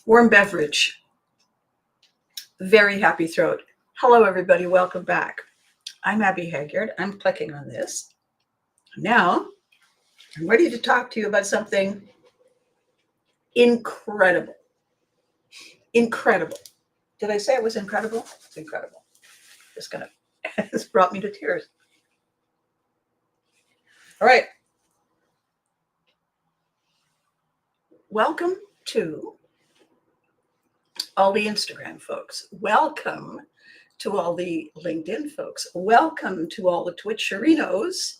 Warm beverage. Very happy throat. Hello, everybody. Welcome back. I'm Abby Haggard. I'm clicking on this. Now, I'm ready to talk to you about something incredible. Incredible. Did I say it was incredible? It's incredible. It's brought me to tears. All right. Welcome to all the Instagram folks. Welcome to all the LinkedIn folks. Welcome to all the Twitcherinos.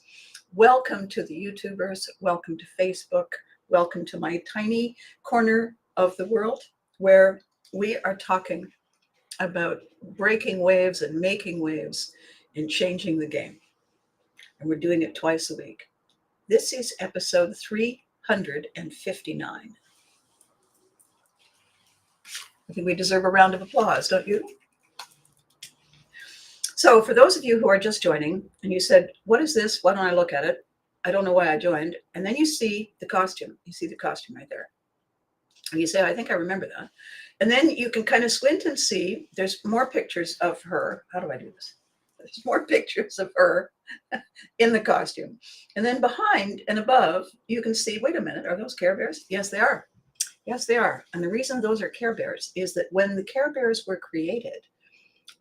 Welcome to the YouTubers. Welcome to Facebook. Welcome to my tiny corner of the world where we are talking about breaking waves and making waves and changing the game. And we're doing it twice a week. This is episode 359. I think we deserve a round of applause, don't you? So for those of you who are just joining and you said, what is this? Why don't I look at it? I don't know why I joined. And then you see the costume. You see the costume right there. And you say, I think I remember that. And then you can kind of squint and see there's more pictures of her. How do I do this? There's more pictures of her in the costume. And then behind and above, you can see, wait a minute, are those Care Bears? Yes, they are. Yes, they are. And the reason those are Care Bears is that when the Care Bears were created,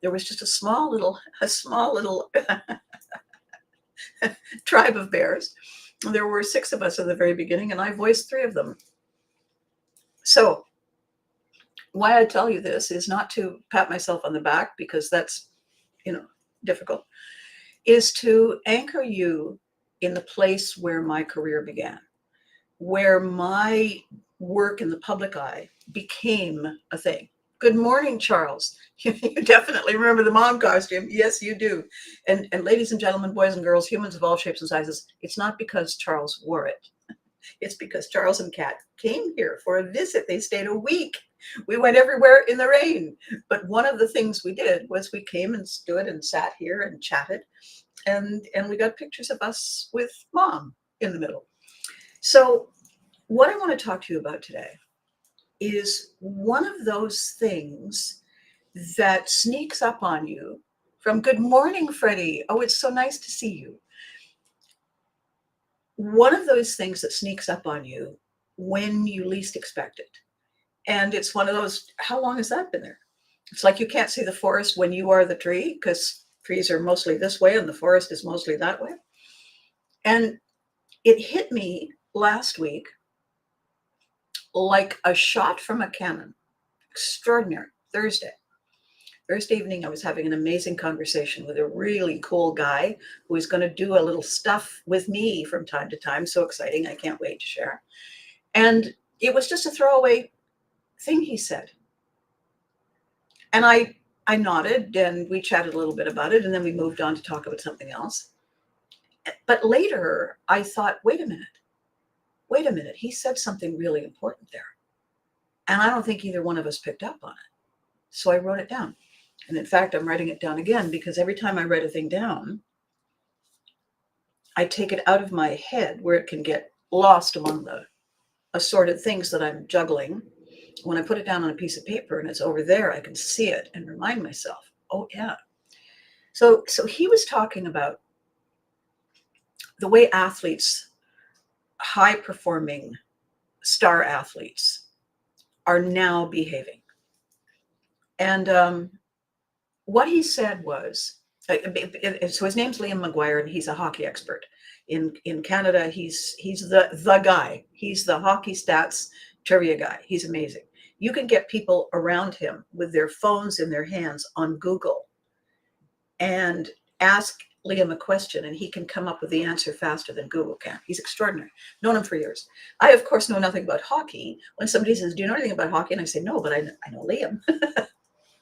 there was just a small little tribe of bears. There were 6 of us at the very beginning, and I voiced 3 of them. So why I tell you this is not to pat myself on the back, because that's, difficult, is to anchor you in the place where my career began, where my work in the public eye became a thing. Good morning, Charles. You definitely remember the mom costume. Yes, you do. And ladies and gentlemen, boys and girls, humans of all shapes and sizes, it's not because Charles wore it. It's because Charles and Kat came here for a visit. They stayed a week. We went everywhere in the rain. But one of the things we did was we came and stood and sat here and chatted. And we got pictures of us with mom in the middle. So what I want to talk to you about today is one of those things that sneaks up on you from good morning, Freddie. Oh, it's so nice to see you. One of those things that sneaks up on you when you least expect it. And it's one of those, how long has that been there? It's like you can't see the forest when you are the tree, because trees are mostly this way and the forest is mostly that way. And it hit me last week like a shot from a cannon. Extraordinary. Thursday evening, I was having an amazing conversation with a really cool guy who is going to do a little stuff with me from time to time. So exciting. I can't wait to share. And it was just a throwaway thing he said. And I nodded and we chatted a little bit about it. And then we moved on to talk about something else. But later I thought, wait a minute. He said something really important there. And I don't think either one of us picked up on it. So I wrote it down. And in fact, I'm writing it down again, because every time I write a thing down, I take it out of my head where it can get lost among the assorted things that I'm juggling. When I put it down on a piece of paper and it's over there, I can see it and remind myself, oh yeah. So he was talking about the way athletes, high performing star athletes, are now behaving. And what he said was, so his name's Liam McGuire, and he's a hockey expert. In Canada, he's the guy. He's the hockey stats trivia guy. He's amazing. You can get people around him with their phones in their hands on Google and ask Liam a question, and he can come up with the answer faster than Google can. He's extraordinary. Known him for years. I, of course, know nothing about hockey. When somebody says, do you know anything about hockey? And I say, no, but I know Liam.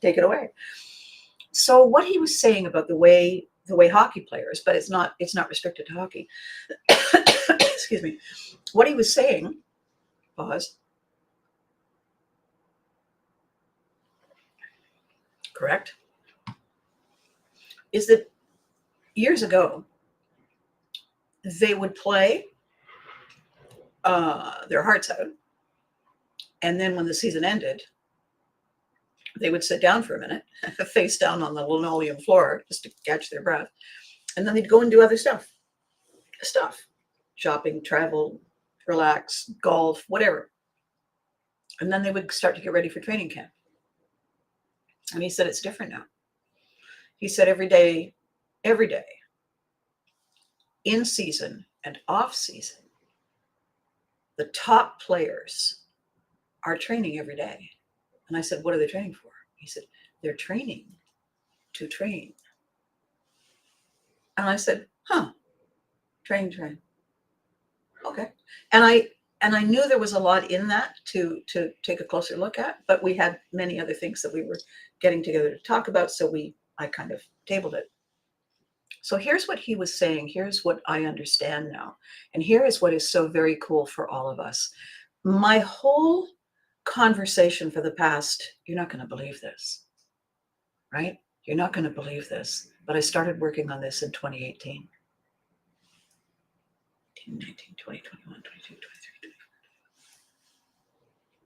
Take it away. So what he was saying about the way hockey players, but it's not restricted to hockey. Excuse me. What he was saying, pause. Correct. Is that years ago, they would play their hearts out, And then when the season ended, they would sit down for a minute, face down on the linoleum floor just to catch their breath. And then they'd go and do other stuff, shopping, travel, relax, golf, whatever. And then they would start to get ready for training camp. And he said, it's different now. He said, every day, in season and off season, the top players are training every day. And I said, what are they training for? He said, they're training to train. And I said, train. Okay. And I knew there was a lot in that to take a closer look at, but we had many other things that we were getting together to talk about. So I kind of tabled it. So here's what he was saying. Here's what I understand now. And here is what is so very cool for all of us. My whole conversation for the past, you're not going to believe this, right? You're not going to believe this. But I started working on this in 2018. 19, 20, 21, 22, 23, 24.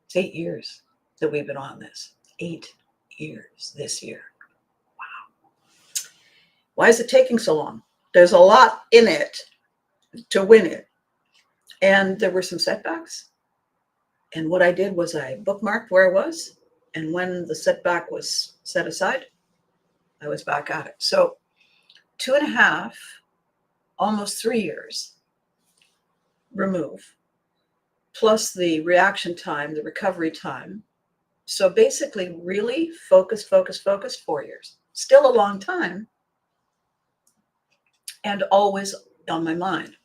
It's 8 years that we've been on this. 8 years this year. Wow. Why is it taking so long? There's a lot in it to win it. And there were some setbacks. And what I did was I bookmarked where I was. And when the setback was set aside, I was back at it. So 2.5, almost 3 years remove, plus the reaction time, the recovery time. So basically really focused, 4 years. Still a long time, and always on my mind.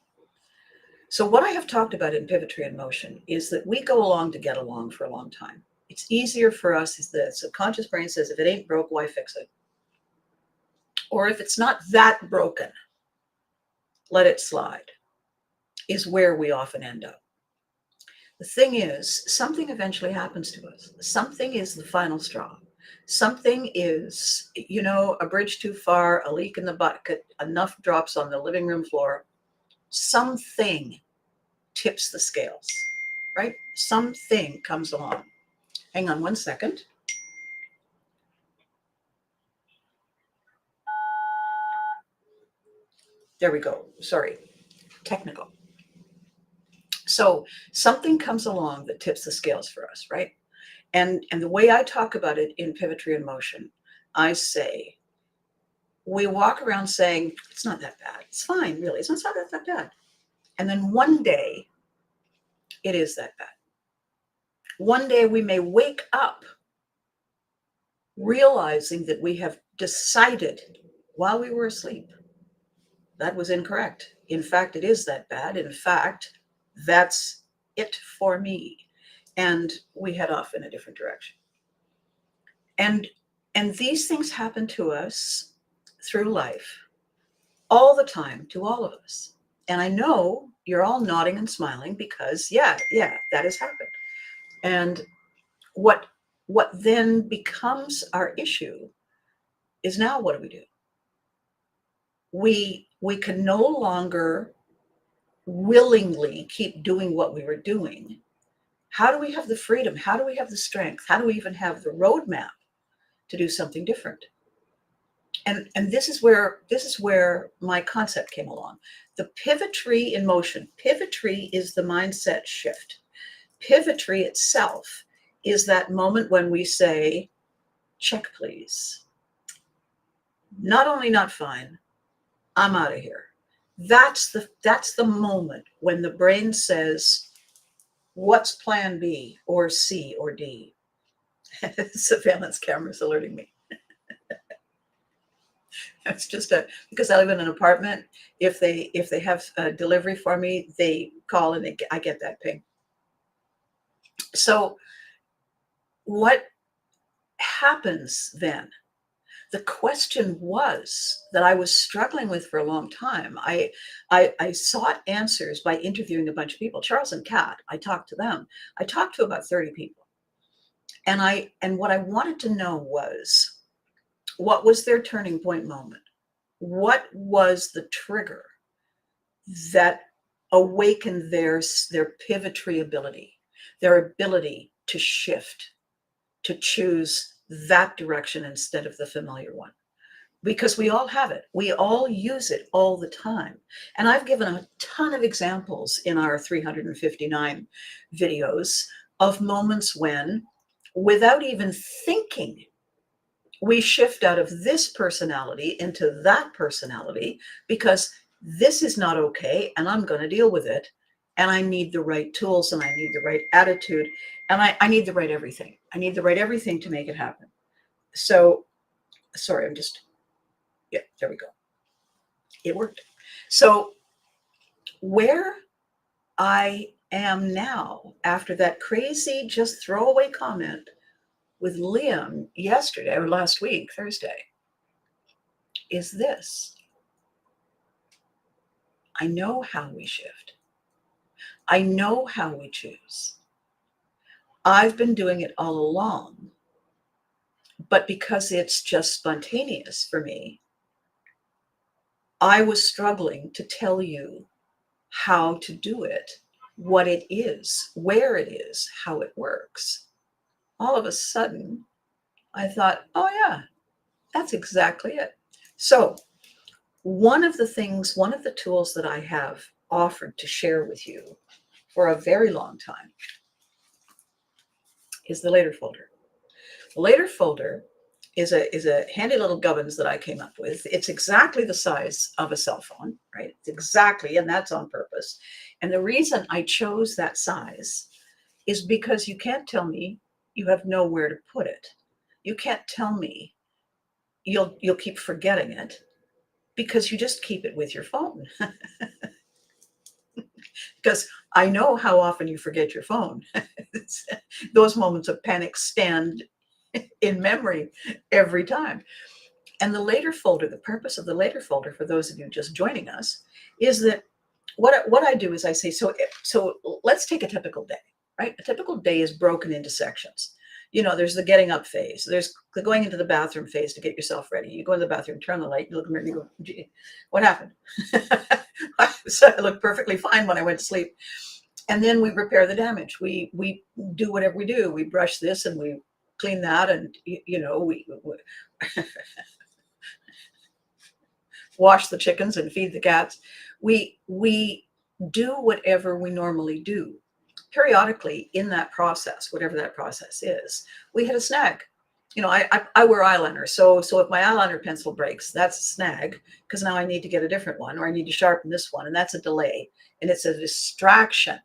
So what I have talked about in Pivotry in Motion is that we go along to get along for a long time. It's easier for us, is the subconscious brain says, if it ain't broke, why fix it? Or if it's not that broken, let it slide, is where we often end up. The thing is, something eventually happens to us. Something is the final straw. Something is, a bridge too far, a leak in the bucket, enough drops on the living room floor. Something tips the scales, right? Something comes along. Hang on one second. There we go. Sorry, technical. So something comes along that tips the scales for us, right? And the way I talk about it in Pivotry in Motion, I say, we walk around saying, it's not that bad. It's fine, really. It's not that bad. And then one day, it is that bad. One day we may wake up realizing that we have decided while we were asleep that was incorrect. In fact, it is that bad. In fact, that's it for me. And we head off in a different direction. And these things happen to us through life all the time, to all of us. And I know you're all nodding and smiling because, yeah, that has happened. And what then becomes our issue is, now what do? We can no longer willingly keep doing what we were doing. How do we have the freedom? How do we have the strength? How do we even have the roadmap to do something different? And this is where my concept came along. The Pivotry in Motion. Pivotry is the mindset shift. Pivotry itself is that moment when we say, check, please. Not only not fine, I'm out of here. That's the moment when the brain says, what's plan B or C or D? Surveillance cameras alerting me. It's just because I live in an apartment. If they have a delivery for me, they call and I get that ping. So what happens then? The question was that I was struggling with for a long time. I sought answers by interviewing a bunch of people. Charles and Kat, I talked to them. I talked to about 30 people. And what I wanted to know was, what was their turning point moment? What was the trigger that awakened their Pivotry ability, their ability to shift, to choose that direction instead of the familiar one. Because we all have it. We all use it all the time. And I've given a ton of examples in our 359 videos of moments when, without even thinking, we shift out of this personality into that personality because this is not okay and I'm going to deal with it. And I need the right tools and I need the right attitude and I need the right everything. I need the right everything to make it happen. So, sorry, yeah, there we go. It worked. So where I am now after that crazy just throwaway comment with Liam yesterday or last week, Thursday, is this. I know how we shift. I know how we choose. I've been doing it all along, but because it's just spontaneous for me, I was struggling to tell you how to do it, what it is, where it is, how it works. All of a sudden, I thought, oh yeah, that's exactly it. So one of the tools that I have offered to share with you for a very long time is the later folder. The later folder is a handy little gubbins that I came up with. It's exactly the size of a cell phone, right? It's exactly, and that's on purpose. And the reason I chose that size is because you can't tell me you have nowhere to put it. You can't tell me you'll keep forgetting it because you just keep it with your phone. Because I know how often you forget your phone. Those moments of panic stand in memory every time. And the later folder, the purpose of the later folder, for those of you just joining us, is that what I do is I say, so let's take a typical day, right? A typical day is broken into sections. You know, there's the getting up phase. There's the going into the bathroom phase to get yourself ready. You go in the bathroom, turn the light, you look in the mirror, you go, gee, what happened? So I looked perfectly fine when I went to sleep. And then we repair the damage. We do whatever we do. We brush this and we clean that, and we wash the chickens and feed the cats. We do whatever we normally do. Periodically in that process, whatever that process is, we hit a snag. You know, I wear eyeliner, so if my eyeliner pencil breaks, that's a snag because now I need to get a different one, or I need to sharpen this one, and that's a delay, and it's a distraction.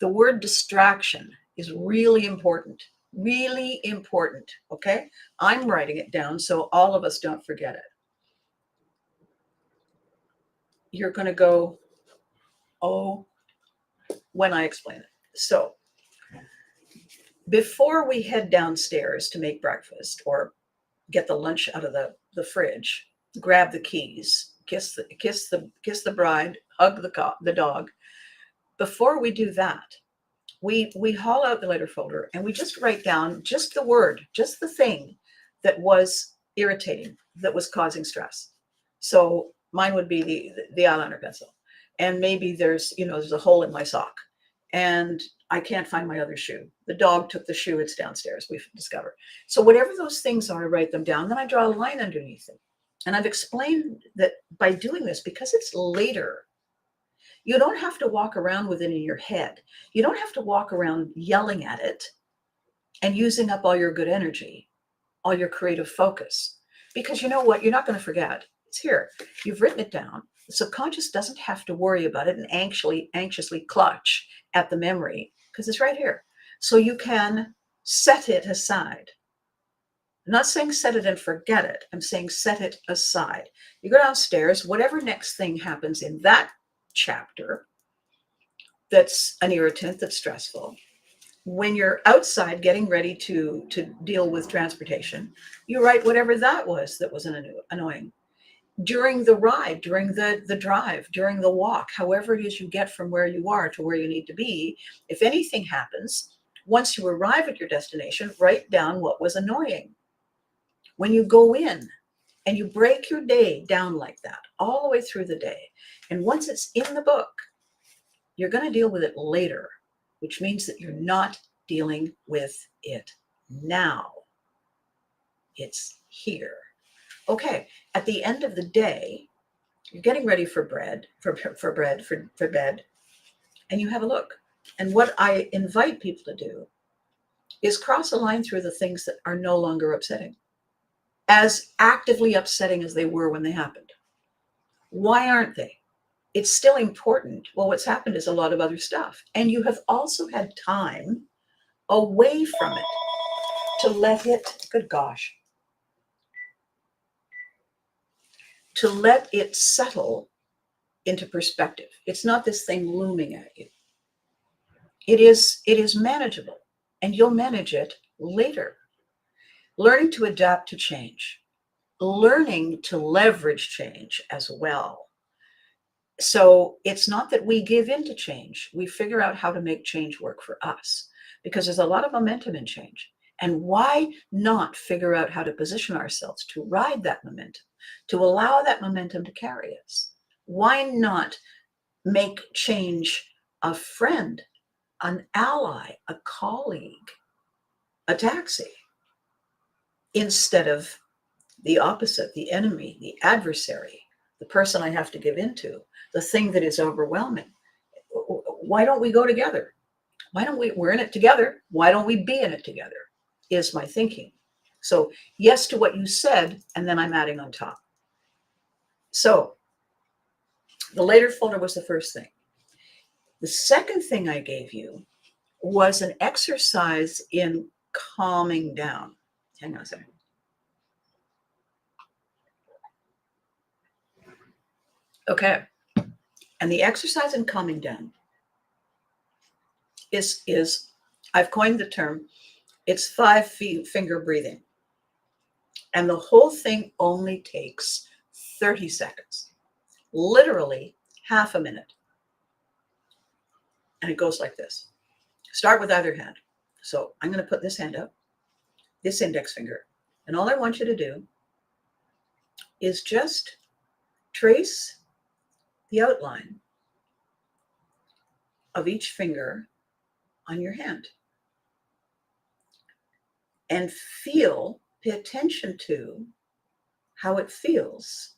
The word distraction is really important, really important. Okay, I'm writing it down so all of us don't forget it. You're going to go, oh, when I explain it. So before we head downstairs to make breakfast or get the lunch out of the fridge, grab the keys, kiss the bride, hug the dog. Before we do that, we haul out the later folder and we just write down just the word, just the thing that was irritating, that was causing stress. So mine would be the eyeliner pencil, and maybe there's a hole in my sock, and I can't find my other shoe. The dog took the shoe, it's downstairs, we've discovered. So whatever those things are, I write them down, then I draw a line underneath them. And I've explained that by doing this, because it's later, you don't have to walk around with it in your head. You don't have to walk around yelling at it and using up all your good energy, all your creative focus. Because you know what? You're not going to forget. It's here. You've written it down. The subconscious doesn't have to worry about it and anxiously clutch at the memory because it's right here. So you can set it aside. I'm not saying set it and forget it. I'm saying set it aside. You go downstairs, whatever next thing happens in that chapter that's an irritant, that's stressful. When you're outside getting ready to deal with transportation, you write whatever that was annoying. During the ride, during the drive, during the walk, however it is you get from where you are to where you need to be, if anything happens, once you arrive at your destination, write down what was annoying. When you go in and you break your day down like that, all the way through the day, and once it's in the book, you're going to deal with it later which means that you're not dealing with it now. It's here. Okay, at the end of the day, you're getting ready for bed, and you have a look. And what I invite people to do is cross a line through the things that are no longer upsetting, as actively upsetting as they were when they happened. Why aren't they? It's still important. Well, what's happened is a lot of other stuff. And you have also had time away from it to let it, good gosh, to let it settle into perspective. It's not this thing looming at you. It is manageable, and you'll manage it later. Learning to adapt to change, learning to leverage change as well. So it's not that we give in to change. We figure out how to make change work for us, because there's a lot of momentum in change. And why not figure out how to position ourselves to ride that momentum, to allow that momentum to carry us? Why not make change a friend, an ally, a colleague, a taxi, instead of the opposite, the enemy, the adversary, the person I have to give into, the thing that is overwhelming? Why don't we go together? We're in it together. Why don't we be in it together? Is my thinking. So yes to what you said, and then I'm adding on top. So the later folder was the first thing. The second thing I gave you was an exercise in calming down. Hang on a second. Okay. And the exercise in calming down is I've coined the term, it's 5-finger breathing. And the whole thing only takes 30 seconds, literally half a minute. And it goes like this. Start with either hand. So I'm going to put this hand up, this index finger. And all I want you to do is just trace the outline of each finger on your hand. And pay attention to how it feels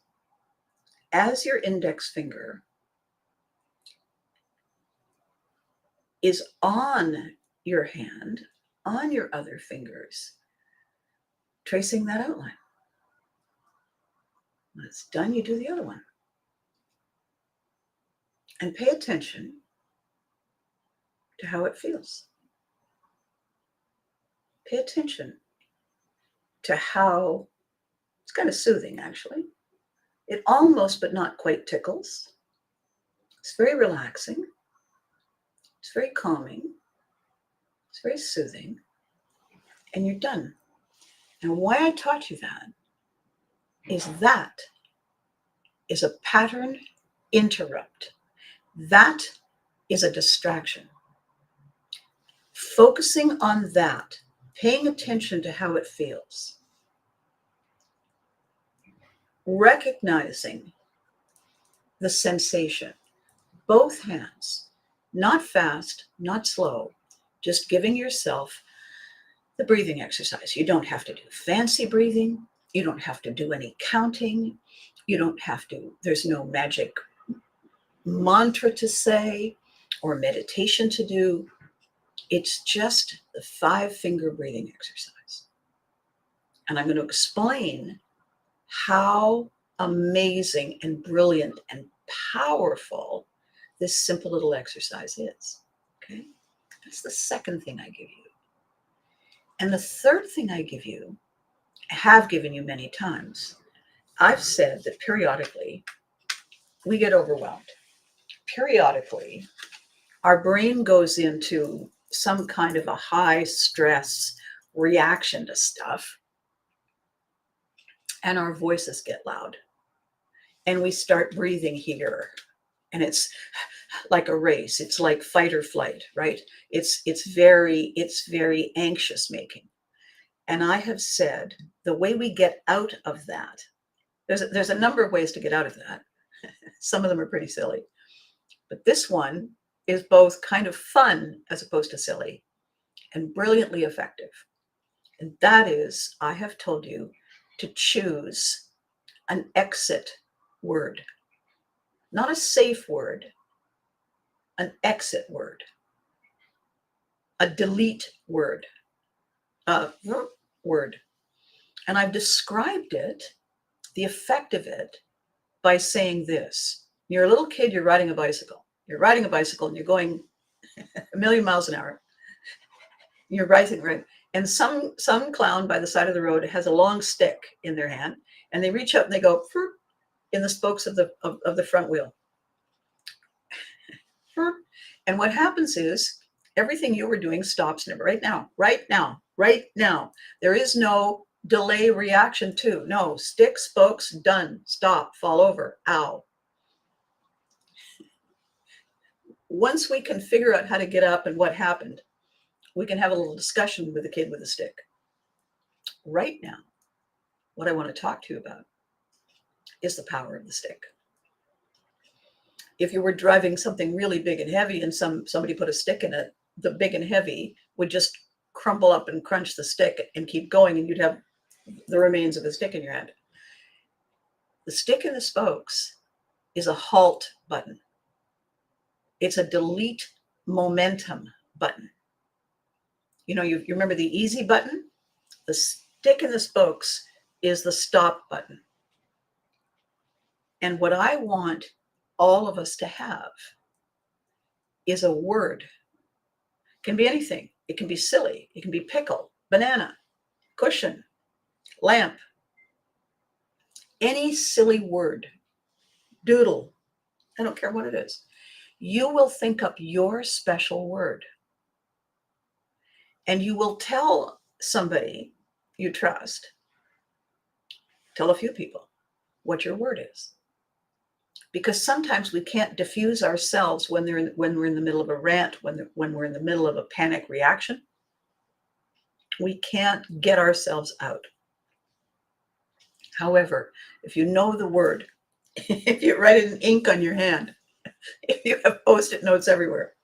as your index finger is on your hand, on your other fingers, tracing that outline. When it's done, you do the other one. And pay attention to how it feels. Pay attention to how it's kind of soothing, actually. It almost, but not quite, tickles. It's very relaxing. It's very calming. It's very soothing. And you're done. And why I taught you that is a pattern interrupt. That is a distraction. Focusing on that, paying attention to how it feels, recognizing the sensation, both hands, not fast, not slow, just giving yourself the breathing exercise. You don't have to do fancy breathing. You don't have to do any counting. You don't have to, there's no magic mantra to say or meditation to do. It's just the 5-finger breathing exercise. And I'm going to explain how amazing and brilliant and powerful this simple little exercise is. Okay? That's the second thing I give you. And the third thing I have given you many times. I've said that periodically we get overwhelmed. Periodically, our brain goes into some kind of a high stress reaction to stuff, and our voices get loud. And we start breathing here. And it's like a race. It's like fight or flight, right? It's very anxious making. And I have said the way we get out of that, there's a number of ways to get out of that. Some of them are pretty silly. But this one is both kind of fun as opposed to silly and brilliantly effective. And that is, I have told you to choose an exit word, not a safe word, an exit word, a delete word, a word. And I've described it, the effect of it, by saying this. You're a little kid, you're riding a bicycle. You're riding a bicycle and you're going a million miles an hour. You're rising, right? And some clown by the side of the road has a long stick in their hand, and they reach up and they go in the spokes of the front wheel. And what happens is everything you were doing stops right now, right now, right now. There is no delay reaction to. No, stick, spokes, done, stop, fall over, ow. Once we can figure out how to get up and what happened, we can have a little discussion with the kid with the stick. Right now, what I want to talk to you about is the power of the stick. If you were driving something really big and heavy and somebody put a stick in it, the big and heavy would just crumple up and crunch the stick and keep going, and you'd have the remains of the stick in your hand. The stick in the spokes is a halt button. It's a delete momentum button. You remember the easy button? The stick in the spokes is the stop button. And what I want all of us to have is a word. It can be anything. It can be silly. It can be pickle, banana, cushion, lamp. Any silly word, doodle, I don't care what it is. You will think up your special word. And you will tell somebody you trust, tell a few people what your word is. Because sometimes we can't diffuse ourselves when we're in the middle of a rant, when we're in the middle of a panic reaction. We can't get ourselves out. However, if you know the word, if you write it in ink on your hand, if you have Post-it notes everywhere,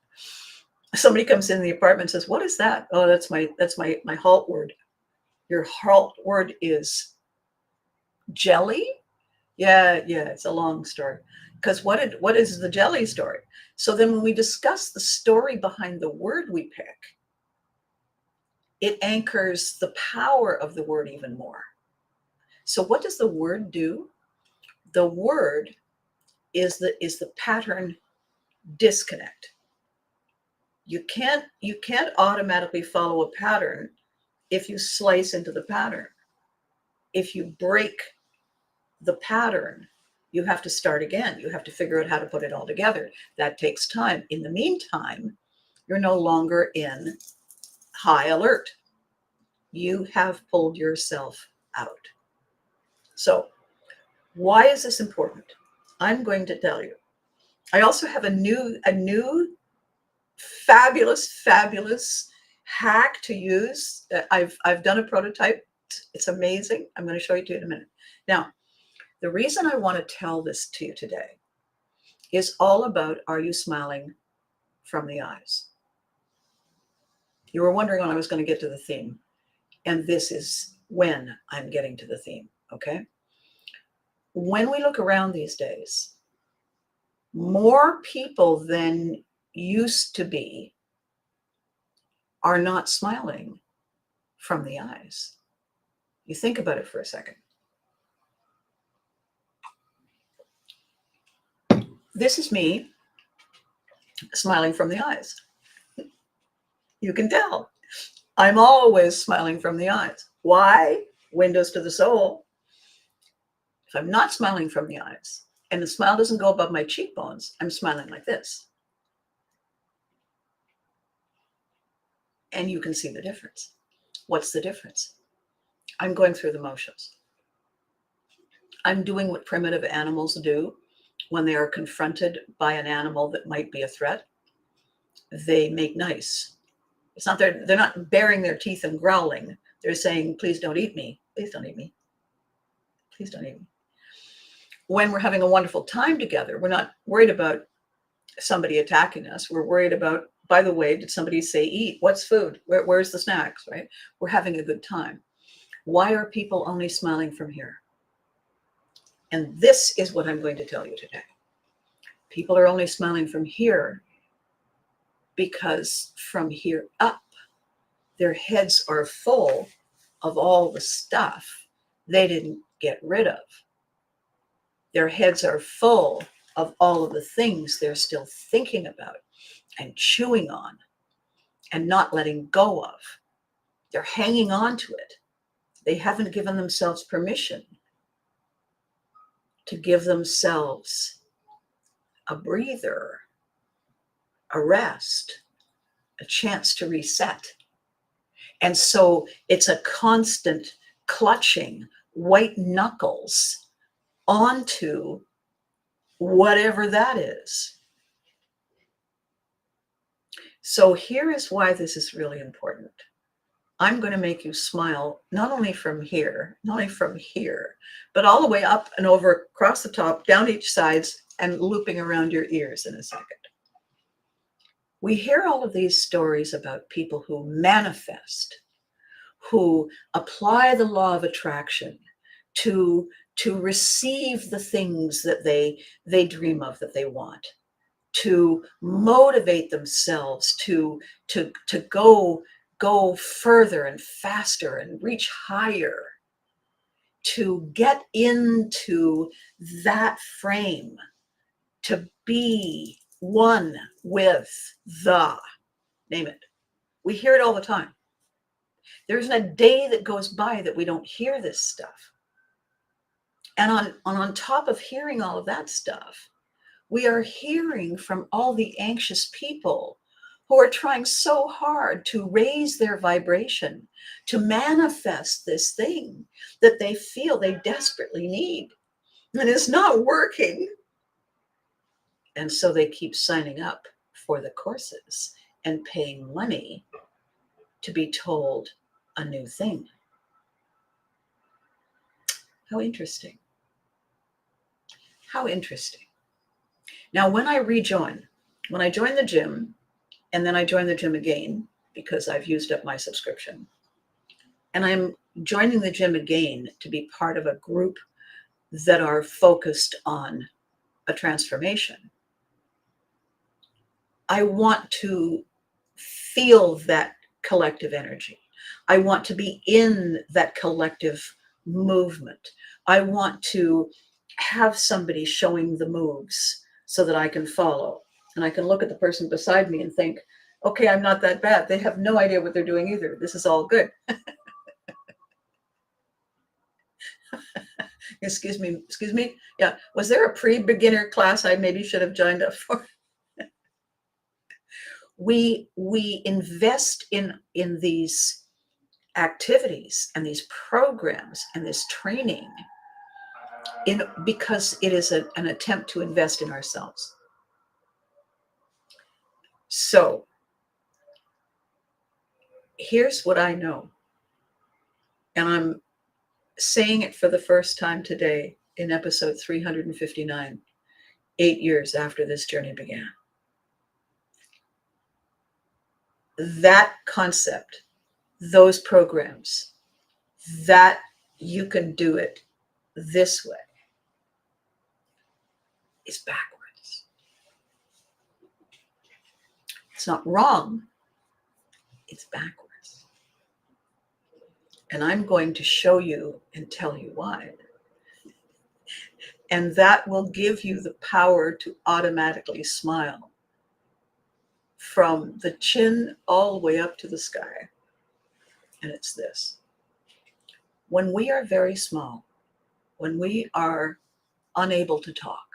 somebody comes in the apartment and says, "What is that?" "Oh, that's my halt word." Your halt word is jelly? Yeah, it's a long story. Because what is the jelly story? So then when we discuss the story behind the word we pick, it anchors the power of the word even more. So what does the word do? The word is the pattern disconnect. You can't automatically follow a pattern if you slice into the pattern. If you break the pattern, you have to start again. You have to figure out how to put it all together. That takes time. In the meantime, you're no longer in high alert. You have pulled yourself out. So why is this important? I'm going to tell you. I also have a new fabulous hack to use. I've done a prototype. It's amazing. I'm going to show you to you in a minute. Now, the reason I want to tell this to you today is all about, are you smiling from the eyes? You were wondering when I was going to get to the theme, and this is when I'm getting to the theme, okay? When we look around these days, more people than used to be are not smiling from the eyes. You think about it for a second. This is me smiling from the eyes. You can tell. I'm always smiling from the eyes. Why? Windows to the soul. If I'm not smiling from the eyes and the smile doesn't go above my cheekbones, I'm smiling like this. And you can see the difference. What's the difference? I'm going through the motions. I'm doing what primitive animals do when they are confronted by an animal that might be a threat. They make nice. It's not they're not baring their teeth and growling. They're saying, "Please don't eat me. Please don't eat me. Please don't eat me." When we're having a wonderful time together, we're not worried about somebody attacking us. We're worried about, by the way, did somebody say eat? What's food? Where's the snacks, right? We're having a good time. Why are people only smiling from here? And this is what I'm going to tell you today. People are only smiling from here because from here up, their heads are full of all the stuff they didn't get rid of. Their heads are full of all of the things they're still thinking about and chewing on and not letting go of. They're hanging on to it. They haven't given themselves permission to give themselves a breather, a rest, a chance to reset. And so it's a constant clutching, white knuckles onto whatever that is. So here is why this is really important. I'm going to make you smile, not only from here, but all the way up and over, across the top, down each sides, and looping around your ears in a second. We hear all of these stories about people who manifest, who apply the law of attraction to receive the things that they dream of, that they want, to motivate themselves to go further and faster and reach higher, to get into that frame, to be one with the, name it. We hear it all the time. There isn't a day that goes by that we don't hear this stuff. And on top of hearing all of that stuff, we are hearing from all the anxious people who are trying so hard to raise their vibration, to manifest this thing that they feel they desperately need. And it's not working. And so they keep signing up for the courses and paying money to be told a new thing. How interesting. How interesting. Now, when I join the gym, and then I join the gym again because I've used up my subscription, and I'm joining the gym again to be part of a group that are focused on a transformation, I want to feel that collective energy. I want to be in that collective movement. I want to have somebody showing the moves so that I can follow. And I can look at the person beside me and think, okay, I'm not that bad. They have no idea what they're doing either. This is all good. Excuse me. Yeah. Was there a pre-beginner class I maybe should have joined up for? We invest in these activities and these programs and this training because it is an attempt to invest in ourselves. So here's what I know, and I'm saying it for the first time today in episode 359, 8 years after this journey began. That concept, those programs, that you can do it this way is backwards. It's not wrong, it's backwards. And I'm going to show you and tell you why. And that will give you the power to automatically smile from the chin all the way up to the sky. And it's this. When we are very small, when we are unable to talk,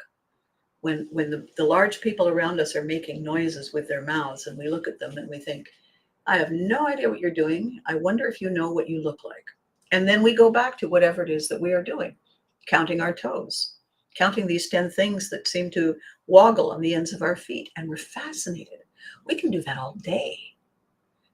when the large people around us are making noises with their mouths and we look at them and we think, I have no idea what you're doing. I wonder if you know what you look like. And then we go back to whatever it is that we are doing, counting our toes, counting these 10 things that seem to woggle on the ends of our feet. And we're fascinated. We can do that all day.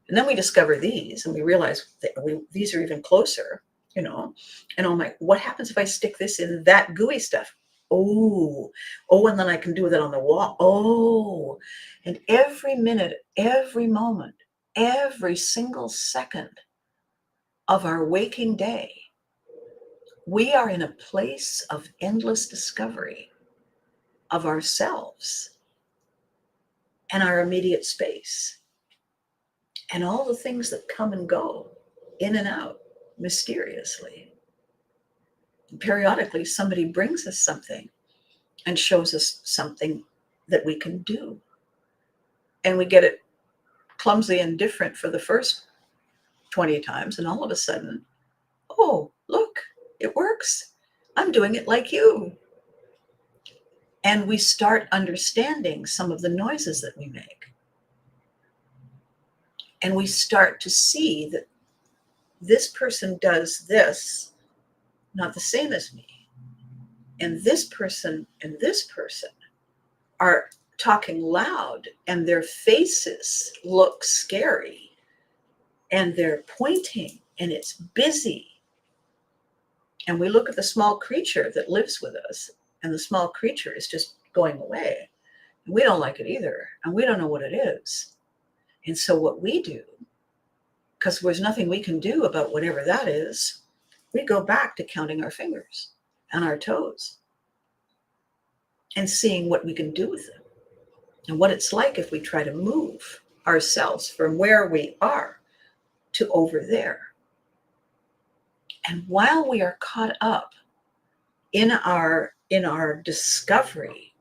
And then we discover these and we realize that these are even closer, And I'm like, what happens if I stick this in that gooey stuff? Oh, oh, and then I can do that on the wall. Oh, and every minute, every moment, every single second of our waking day, we are in a place of endless discovery of ourselves and our immediate space and all the things that come and go in and out mysteriously. And periodically, somebody brings us something and shows us something that we can do. And we get it clumsy and different for the first 20 times. And all of a sudden, oh, look, it works. I'm doing it like you. And we start understanding some of the noises that we make. And we start to see that this person does this, not the same as me. And this person are talking loud, and their faces look scary, and they're pointing, and it's busy. And we look at the small creature that lives with us, and the small creature is just going away. And we don't like it either, and we don't know what it is. And so what we do, because there's nothing we can do about whatever that is, we go back to counting our fingers and our toes and seeing what we can do with them and what it's like if we try to move ourselves from where we are to over there. And while we are caught up in our discovery,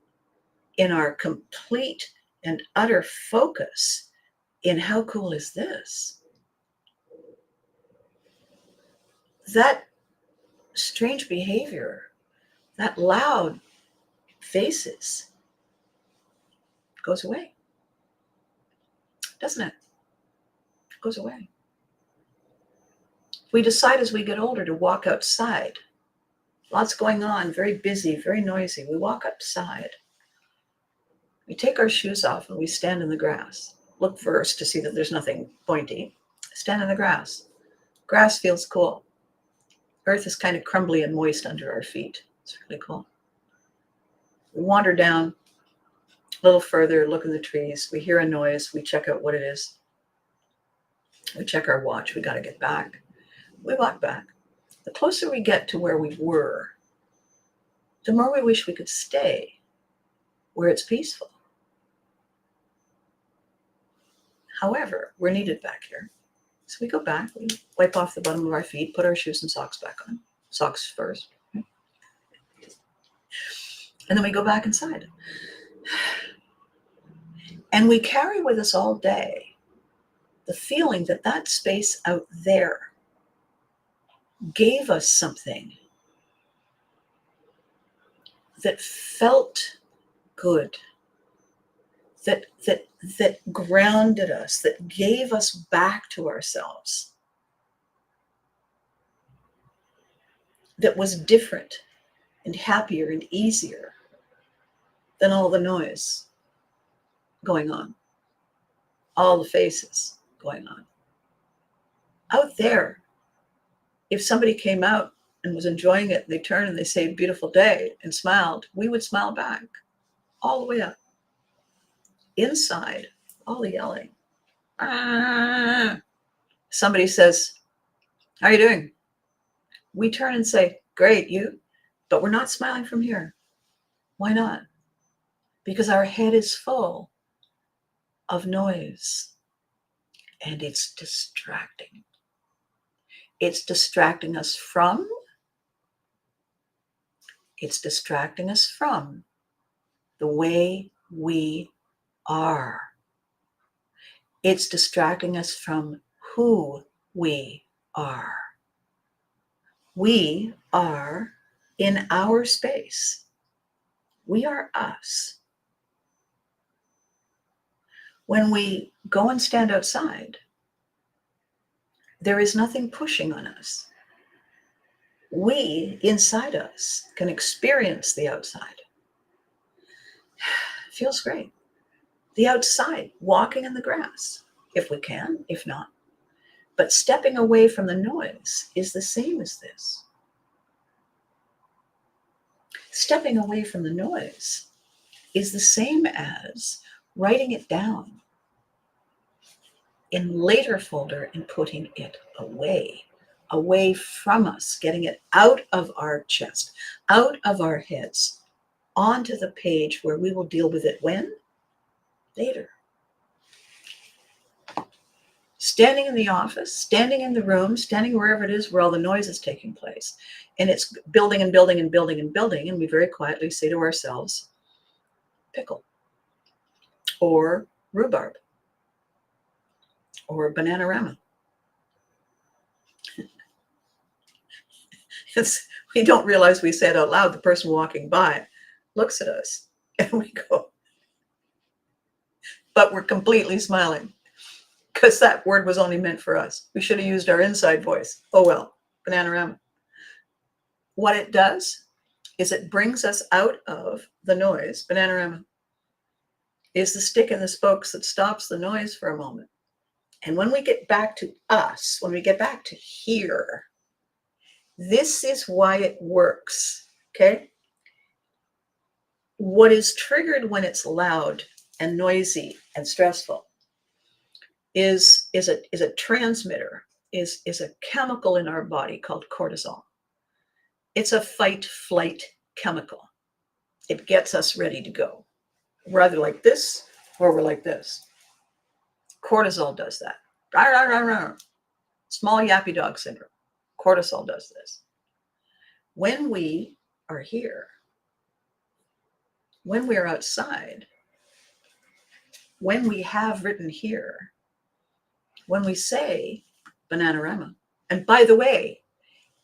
in our complete and utter focus in how cool is this, that strange behavior, that loud faces goes away, doesn't it? It goes away. We decide as we get older to walk outside. Lots going on, very busy, very noisy. We walk outside. We take our shoes off and we stand in the grass. Look first to see that there's nothing pointy. Stand in the grass. Grass feels cool. Earth is kind of crumbly and moist under our feet. It's really cool. We wander down a little further, look in the trees. We hear a noise. We check out what it is. We check our watch. We got to get back. We walk back. The closer we get to where we were, the more we wish we could stay where it's peaceful. However, we're needed back here. So we go back, we wipe off the bottom of our feet, put our shoes and socks back on. Socks first. And then we go back inside. And we carry with us all day the feeling that that space out there gave us something that felt good, that grounded us, that gave us back to ourselves, that was different and happier and easier than all the noise going on, all the faces going on. Out there, if somebody came out and was enjoying it, they turned and they say, beautiful day, and smiled, we would smile back all the way up. Inside, all the yelling. Ah. Somebody says, how are you doing? We turn and say, great, you? But we're not smiling from here. Why not? Because our head is full of noise and it's distracting. It's distracting us from the way we are. It's distracting us from who we are. We are in our space. We are us. When we go and stand outside, there is nothing pushing on us. We, inside us, can experience the outside. It feels great. The outside, walking in the grass, if we can, if not. But stepping away from the noise is the same as this. Stepping away from the noise is the same as writing it down in later folder and putting it away from us, getting it out of our chest, out of our heads, onto the page where we will deal with it when? Later. Standing in the office, standing in the room, standing wherever it is where all the noise is taking place. And it's building and building and building and building. And we very quietly say to ourselves, pickle, or rhubarb, or bananarama. We don't realize we say it out loud. The person walking by looks at us and we go, but we're completely smiling because that word was only meant for us. We should have used our inside voice. Oh well, bananarama. What it does is it brings us out of the noise. Bananarama is the stick in the spokes that stops the noise for a moment. And when we get back to us, when we get back to here, this is why it works, okay? What is triggered when it's loud and noisy and stressful is a transmitter, is a chemical in our body called cortisol. It's a fight-flight chemical. It gets us ready to go. We're either like this or we're like this. Cortisol does that. Rah, rah, rah, rah. Small yappy dog syndrome. Cortisol does this. When we are here, when we're outside, when we have written here, when we say bananarama, and by the way,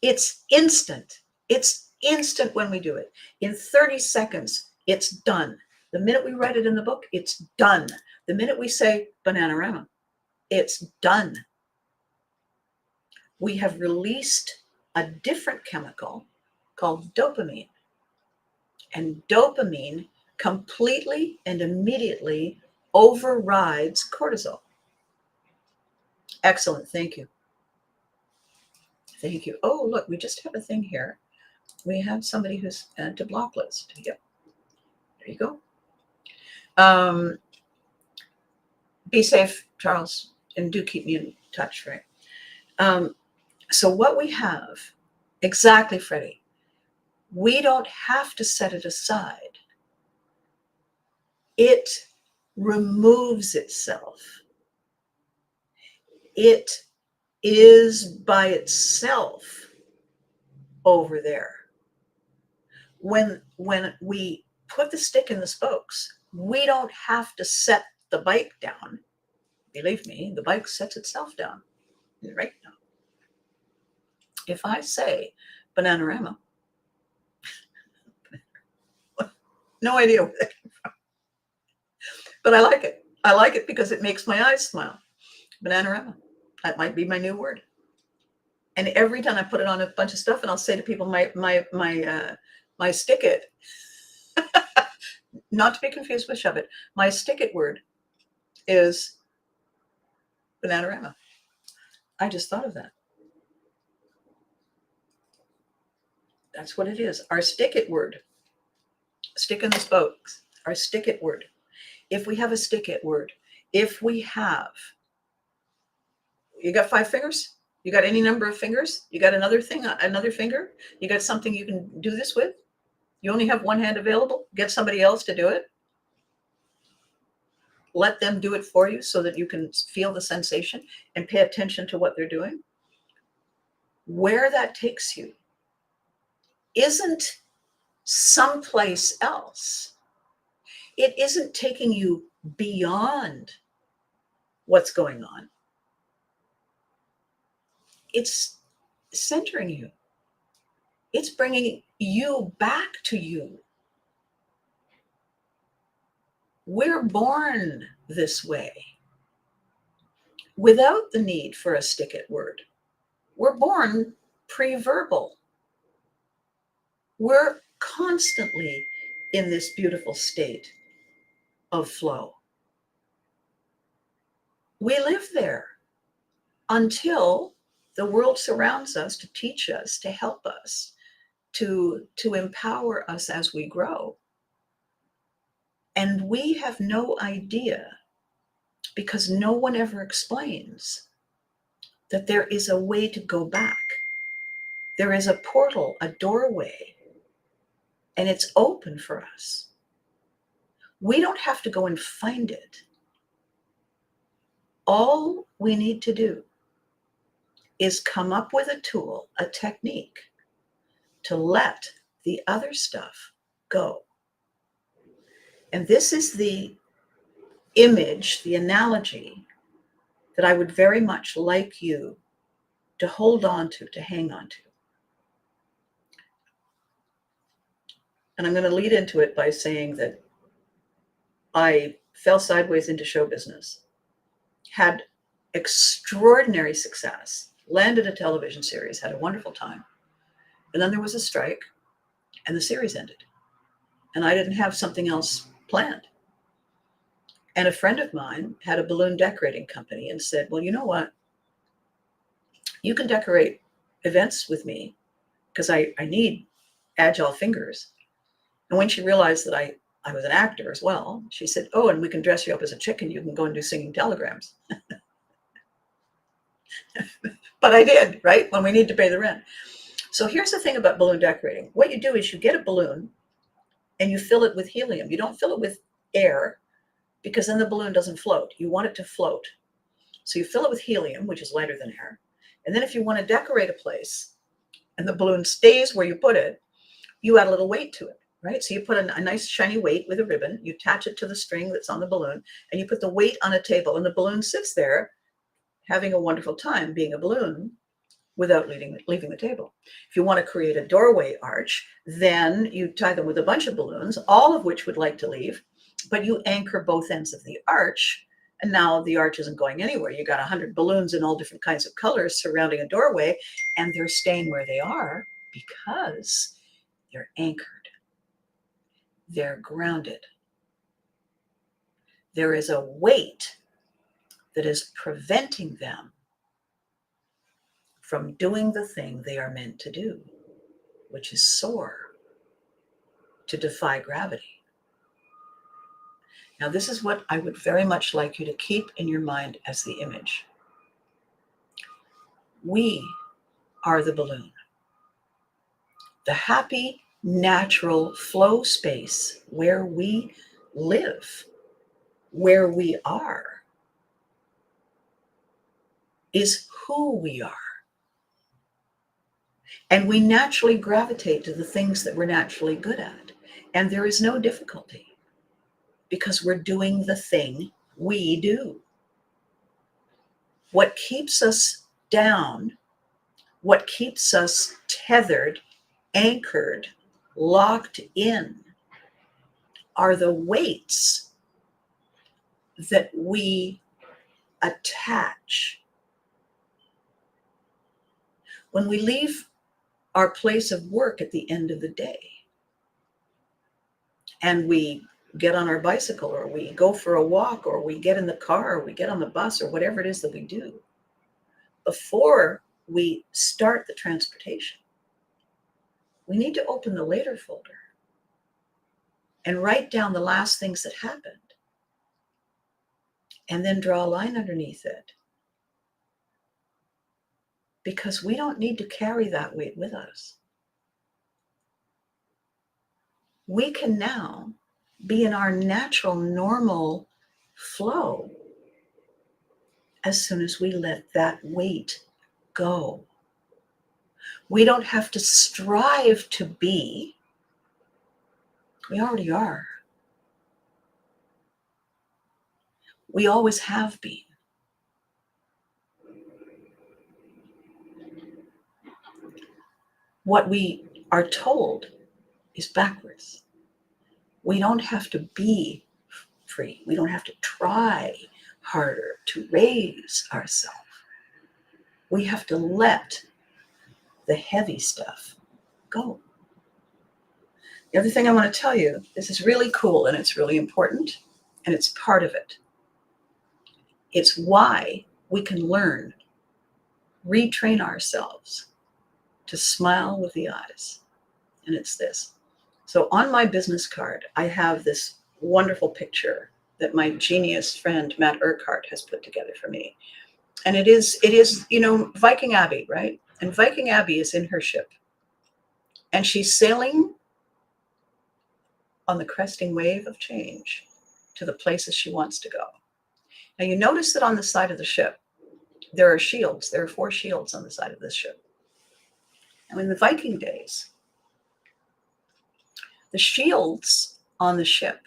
it's instant. It's instant when we do it. In 30 seconds, it's done. The minute we write it in the book, it's done. The minute we say bananarama, it's done. We have released a different chemical called dopamine. And dopamine completely and immediately overrides cortisol. Excellent. Thank you. Thank you. Oh, look, we just have a thing here. We have somebody who's to block list. Yep. There you go. Be safe, Charles, and do keep me in touch, right? So what we have, exactly, Freddie, we don't have to set it aside. It removes itself. It is by itself over there. When we put the stick in the spokes, we don't have to set the bike down. Believe me, the bike sets itself down right now. If I say bananarama, no idea where that came from, but I like it. I like it because it makes my eyes smile. Bananarama. That might be my new word. And every time I put it on a bunch of stuff, and I'll say to people, my stick it, not to be confused with shove it. My stick it word is bananarama. I just thought of that. That's what it is. Our stick it word, stick in the spokes, our stick it word. If we have a stick it word, if we have, you got 5 fingers? You got any number of fingers? You got another thing, another finger? You got something you can do this with? You only have one hand available? Get somebody else to do it. Let them do it for you so that you can feel the sensation and pay attention to what they're doing. Where that takes you isn't someplace else. It isn't taking you beyond what's going on. It's centering you. It's bringing you back to you. We're born this way without the need for a stick it word. We're born pre-verbal. We're constantly in this beautiful state of flow. We live there until the world surrounds us to teach us, to help us, to empower us as we grow. And we have no idea, because no one ever explains, that there is a way to go back. There is a portal, a doorway, and it's open for us. We don't have to go and find it. All we need to do is come up with a tool, a technique to let the other stuff go. And this is the image, the analogy that I would very much like you to hold on to hang on to. And I'm going to lead into it by saying that I fell sideways into show business, had extraordinary success, landed a television series, had a wonderful time. And then there was a strike and the series ended. And I didn't have something else planned. And a friend of mine had a balloon decorating company and said, well, you know what? You can decorate events with me because I need agile fingers. And when she realized that I was an actor as well, she said, oh, and we can dress you up as a chicken. You can go and do singing telegrams. But I did, right? When we need to pay the rent. So here's the thing about balloon decorating. What you do is you get a balloon and you fill it with helium. You don't fill it with air because then the balloon doesn't float. You want it to float. So you fill it with helium, which is lighter than air. And then if you want to decorate a place and the balloon stays where you put it, you add a little weight to it, right? So you put a nice shiny weight with a ribbon, you attach it to the string that's on the balloon, and you put the weight on a table, and the balloon sits there having a wonderful time being a balloon without leaving the table. If you want to create a doorway arch, then you tie them with a bunch of balloons, all of which would like to leave, but you anchor both ends of the arch. And now the arch isn't going anywhere. You got 100 balloons in all different kinds of colors surrounding a doorway, and they're staying where they are because they're anchored. They're grounded. There is a weight that is preventing them from doing the thing they are meant to do, which is soar, to defy gravity. Now, this is what I would very much like you to keep in your mind as the image. We are the balloon. The happy, natural flow space where we live, where we are, is who we are. And we naturally gravitate to the things that we're naturally good at. And there is no difficulty because we're doing the thing we do. What keeps us down, what keeps us tethered, anchored, locked in, are the weights that we attach. When we leave our place of work at the end of the day and we get on our bicycle or we go for a walk or we get in the car or we get on the bus or whatever it is that we do, before we start the transportation, we need to open the later folder and write down the last things that happened and then draw a line underneath it. Because we don't need to carry that weight with us. We can now be in our natural, normal flow as soon as we let that weight go. We don't have to strive to be. We already are. We always have been. What we are told is backwards. We don't have to be free. We don't have to try harder to raise ourselves. We have to let the heavy stuff go. The other thing I want to tell you, this is really cool and it's really important and it's part of it. It's why we can learn, retrain ourselves to smile with the eyes. and it's this. So on my business card, I have this wonderful picture that my genius friend Matt Urquhart has put together for me. And it is, Viking Abbey, right? And Viking Abbey is in her ship. And she's sailing on the cresting wave of change to the places she wants to go. Now you notice that on the side of the ship, there are shields. There are 4 shields on the side of this ship. And in the Viking days, the shields on the ship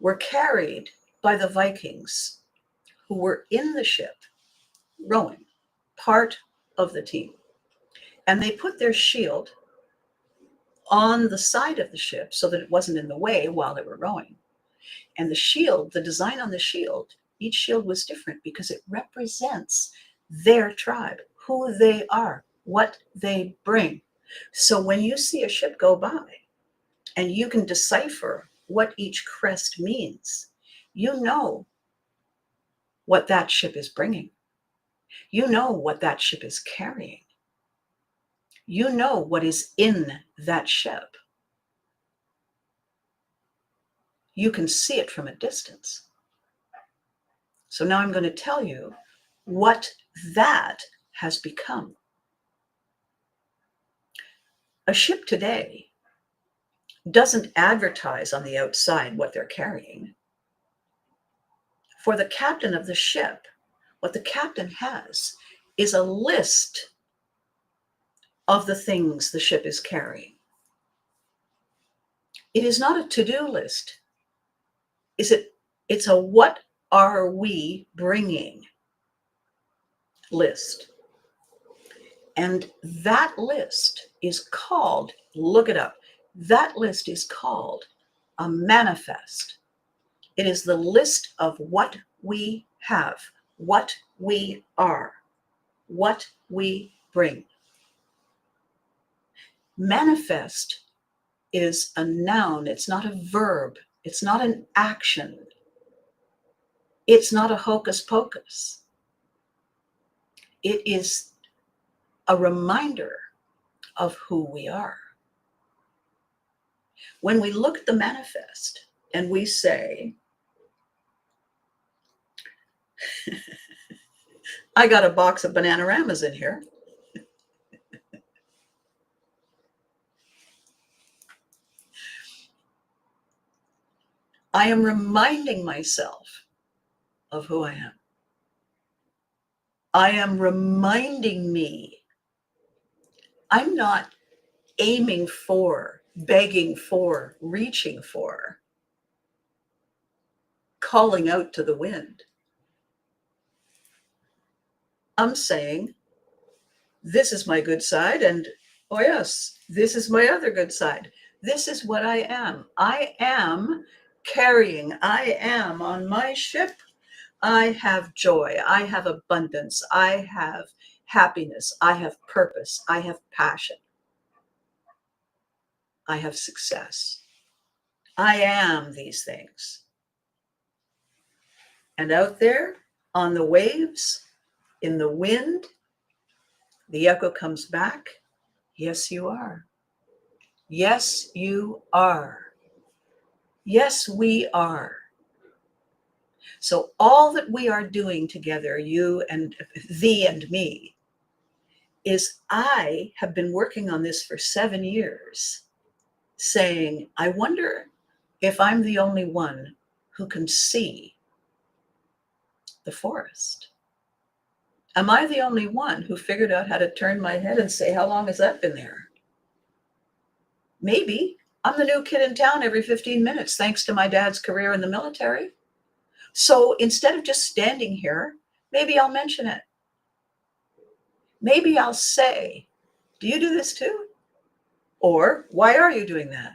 were carried by the Vikings who were in the ship rowing, part of the team. And they put their shield on the side of the ship so that it wasn't in the way while they were rowing. And the shield, the design on the shield, each shield was different because it represents their tribe, who they are, what they bring. So when you see a ship go by and you can decipher what each crest means, you know what that ship is bringing. You know what that ship is carrying. You know what is in that ship. You can see it from a distance. So now I'm going to tell you what that has become. A ship today doesn't advertise on the outside what they're carrying. For the captain of the ship, what the captain has is a list of the things the ship is carrying. It is not a to-do list. It's a what are we bringing list. And that list is called, look it up, that list is called a manifest. It is the list of what we have, what we are, what we bring. Manifest is a noun. It's not a verb. It's not an action. It's not a hocus pocus. It is a reminder of who we are. When we look at the manifest and we say, I got a box of Bananaramas in here. I am reminding myself of who I am. I am reminding me. I'm not aiming for, begging for, reaching for, calling out to the wind. I'm saying, this is my good side, and oh yes, this is my other good side. This is what I am. I am carrying, I am on my ship. I have joy, I have abundance, I have happiness, I have purpose, I have passion, I have success. I am these things. And out there on the waves, in the wind, the echo comes back. Yes, you are. Yes, you are. Yes, we are. So all that we are doing together, you and thee and me, is I have been working on this for 7 years, saying, I wonder if I'm the only one who can see the forest. Am I the only one who figured out how to turn my head and say, how long has that been there? Maybe. I'm the new kid in town every 15 minutes, thanks to my dad's career in the military. So instead of just standing here, maybe I'll mention it. Maybe I'll say, do you do this too? Or why are you doing that?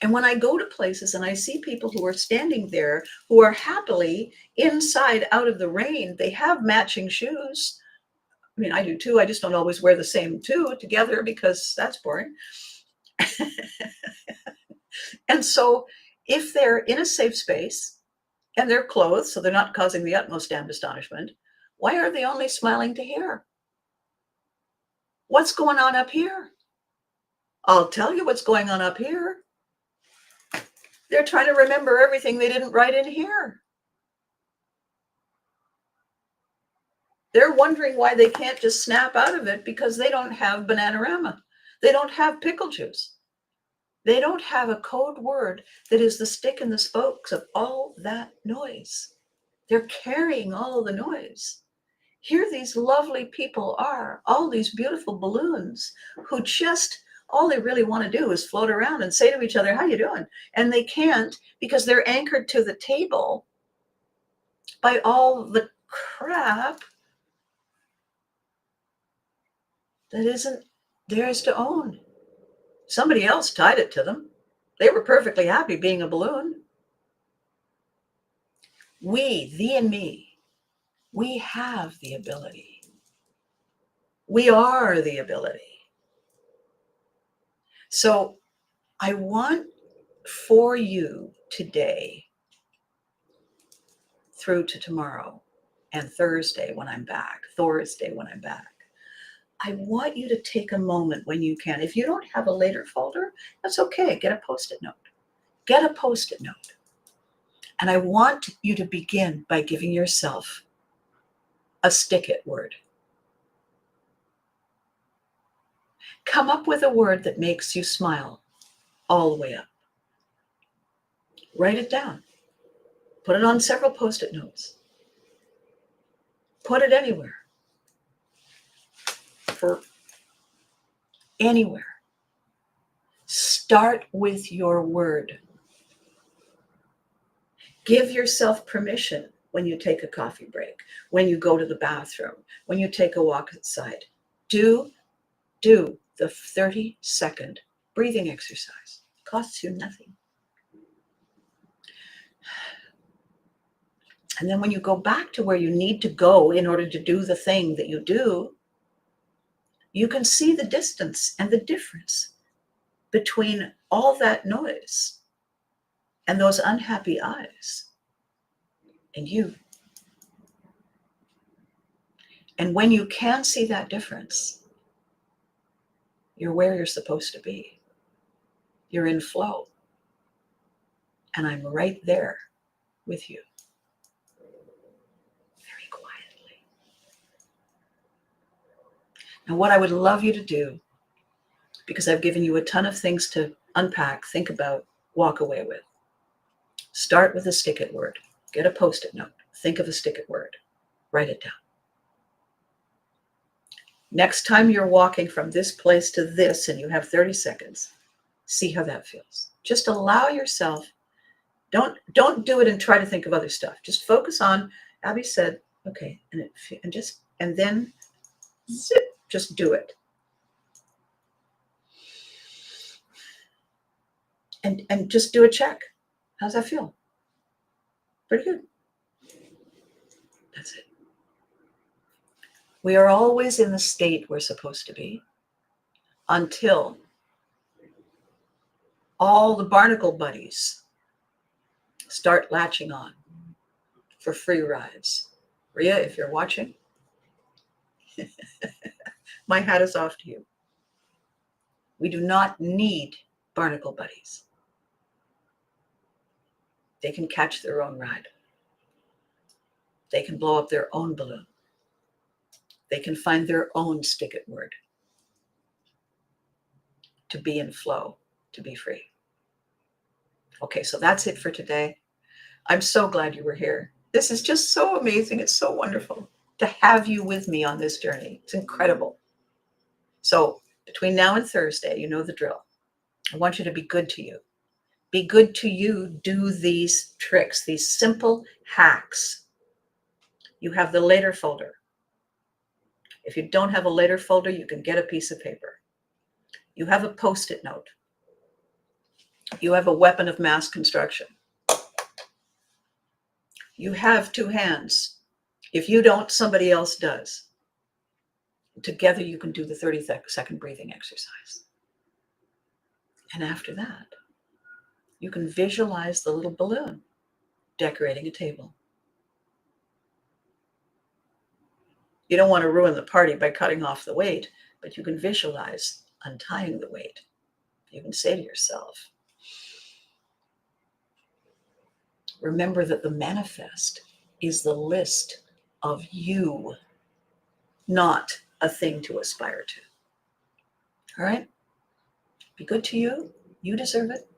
And when I go to places and I see people who are standing there, who are happily inside out of the rain, they have matching shoes. I mean, I do too. I just don't always wear the same two together because that's boring. And so if they're in a safe space and they're clothed so they're not causing the utmost damned astonishment, why are they only smiling to here? What's going on up here? I'll tell you what's going on up here. They're trying to remember everything they didn't write in here. They're wondering why they can't just snap out of it because they don't have Bananarama. They don't have pickle juice. They don't have a code word that is the stick and the spokes of all that noise. They're carrying all the noise. Here these lovely people are, all these beautiful balloons who just, all they really want to do is float around and say to each other, how you doing? And they can't because they're anchored to the table by all the crap that isn't theirs to own. Somebody else tied it to them. They were perfectly happy being a balloon. We, thee and me, we have the ability. We are the ability. So I want for you today through to tomorrow and Thursday when I'm back, I want you to take a moment when you can. If you don't have a later folder, that's okay. Get a Post-it note. Get a Post-it note. And I want you to begin by giving yourself a stick-it word. Come up with a word that makes you smile all the way up. Write it down. Put it on several Post-it notes. Put it anywhere. For anywhere. Start with your word. Give yourself permission when you take a coffee break, when you go to the bathroom, when you take a walk outside. Do the 30-second breathing exercise. It costs you nothing. And then when you go back to where you need to go in order to do the thing that you do, you can see the distance and the difference between all that noise and those unhappy eyes and you. And when you can see that difference, you're where you're supposed to be. You're in flow. And I'm right there with you. Very quietly. Now, what I would love you to do, because I've given you a ton of things to unpack, think about, walk away with. Start with a stick-it word. Get a Post-it note. Think of a stick-it word. Write it down. Next time you're walking from this place to this and you have 30 seconds, see how that feels. Just allow yourself, don't do it and try to think of other stuff. Just focus on, Abby said, okay, and then zip, just do it. And just do a check. How's that feel? Pretty good. That's it. We are always in the state we're supposed to be until all the barnacle buddies start latching on for free rides. Ria, if you're watching, my hat is off to you. We do not need barnacle buddies. They can catch their own ride. They can blow up their own balloon. They can find their own stick-it word to be in flow, to be free. Okay, so that's it for today. I'm so glad you were here. This is just so amazing. It's so wonderful to have you with me on this journey. It's incredible. So between now and Thursday, you know the drill. I want you to be good to you. Be good to you. Do these tricks, these simple hacks. You have the later folder. If you don't have a later folder, you can get a piece of paper. You have a Post-it note. You have a weapon of mass construction. You have two hands. If you don't, somebody else does. Together, you can do the 30-second breathing exercise. And after that, you can visualize the little balloon decorating a table. You don't want to ruin the party by cutting off the weight, but you can visualize untying the weight You can say to yourself, remember that the manifest is the list of you, not a thing to aspire to. All right? Be good to you. You deserve it.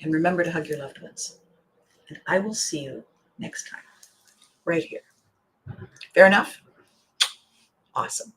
And remember to hug your loved ones. And I will see you next time, right here. Fair enough? Awesome.